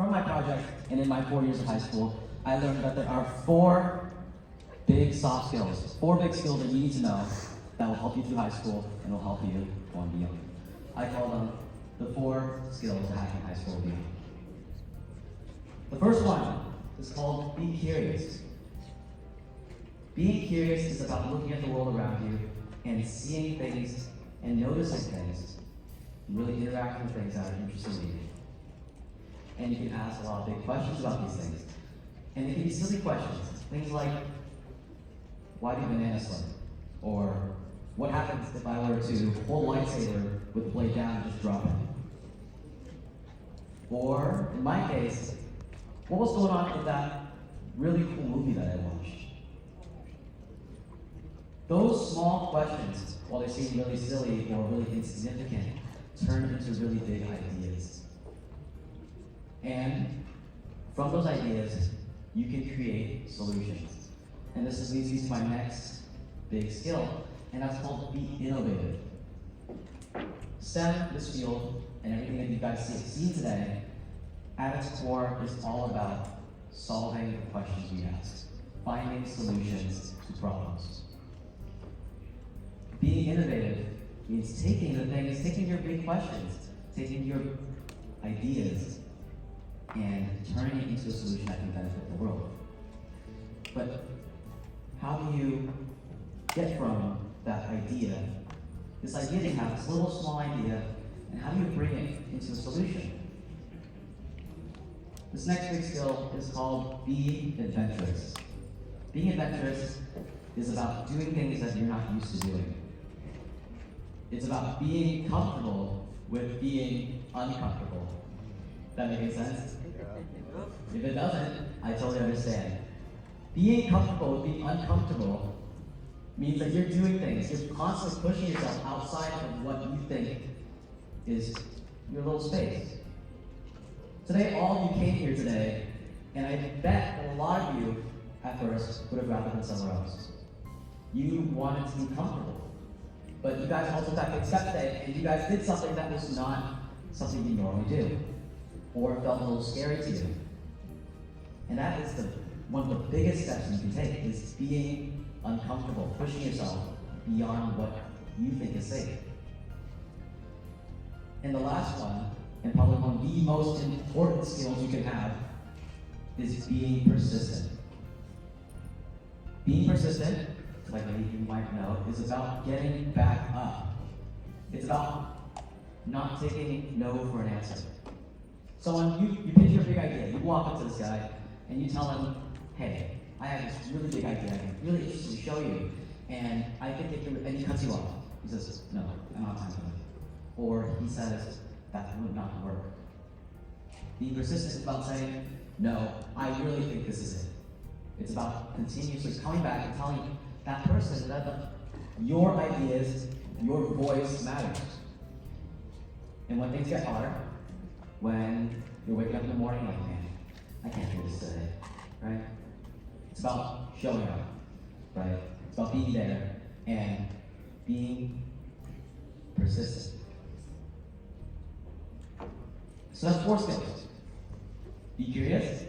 from my project and in my 4 years of high school, I learned that there are 4 big soft skills, 4 big skills that you need to know that will help you through high school and will help you go on beyond. I call them the 4 skills to hacking high school and beyond. The first one is called be curious. Being curious is about looking at the world around you and seeing things and noticing things, and really interacting with things that are interesting to you. And you can ask a lot of big questions about these things. And they can be silly questions. Things like, why do bananas swim? Or, what happens if I were to hold a lightsaber with the blade down and just drop it? Or, in my case, what was going on with that really cool movie that I watched? Those small questions, while they seem really silly or really insignificant, turn into really big ideas. And from those ideas, you can create solutions. And this leads me to my next big skill, and that's called be innovative. STEM, this field, and everything that you guys see today, at its core is all about solving the questions we ask, finding solutions to problems. Being innovative means taking your big questions, taking your ideas, and turning it into a solution that can benefit the world. But how do you get from that idea, this idea that you have, this little small idea, and how do you bring it into a solution? This next big skill is called be adventurous. Being adventurous is about doing things that you're not used to doing. It's about being comfortable with being uncomfortable. That making sense? If it doesn't, I totally understand. Being comfortable with being uncomfortable means that you're doing things, you're constantly pushing yourself outside of what you think is your little space. Today, all of you came here today, and I bet that a lot of you at first would have rather been somewhere else. You wanted to be comfortable. But you guys also got accepted, and you guys did something that was not something you normally do, or felt a little scary to you. And that is one of the biggest steps you can take, is being uncomfortable, pushing yourself beyond what you think is safe. And the last one, and probably one of the most important skills you can have, is being persistent. Being persistent, like many of you might know, is about getting back up. It's about not taking no for an answer. So when you pitch your big idea, you walk up to this guy and you tell him, hey, I have this really big idea, I'm really interested to show you, and I think it can, and he cuts you off. He says, no, I don't have time for that. Or he says, that would not work. Being persistent is about saying, no, I really think this is it. It's about continuously coming back and telling that person that your ideas, your voice matters. And when things get hard, when you're waking up in the morning like, man, I can't do this today, right? It's about showing up, right? It's about being there and being persistent. So that's 4 skills. Be curious,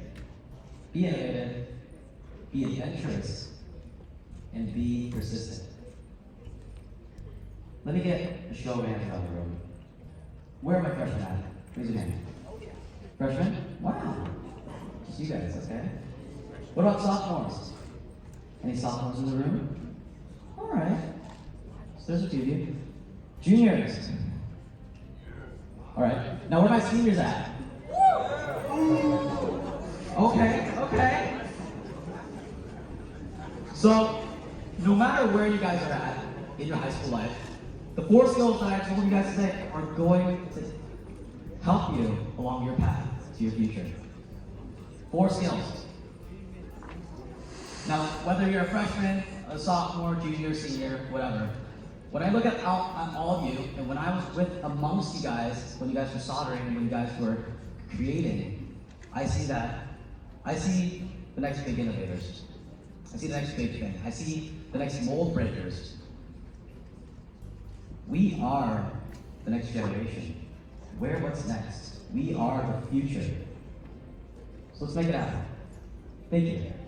be innovative, be adventurous, and be persistent. Let me get a show of hands around the room. Where are my freshmen at? Raise your hand. Freshmen? Wow. Just you guys, okay? What about sophomores? Any sophomores in the room? All right. So there's a few of you. Juniors? All right. Now where are my seniors at? Okay. So, no matter where you guys are at in your high school life, the 4 skills that I told you guys today are going to help you along your path to your future. 4 skills. Now, whether you're a freshman, a sophomore, junior, senior, whatever, when I look at all of you, and when I was amongst you guys, when you guys were soldering and when you guys were creating, I see the next big innovators. I see the next big thing. I see the next mold breakers. We are the next generation. What's next? We are the future. So let's make it happen. Thank you.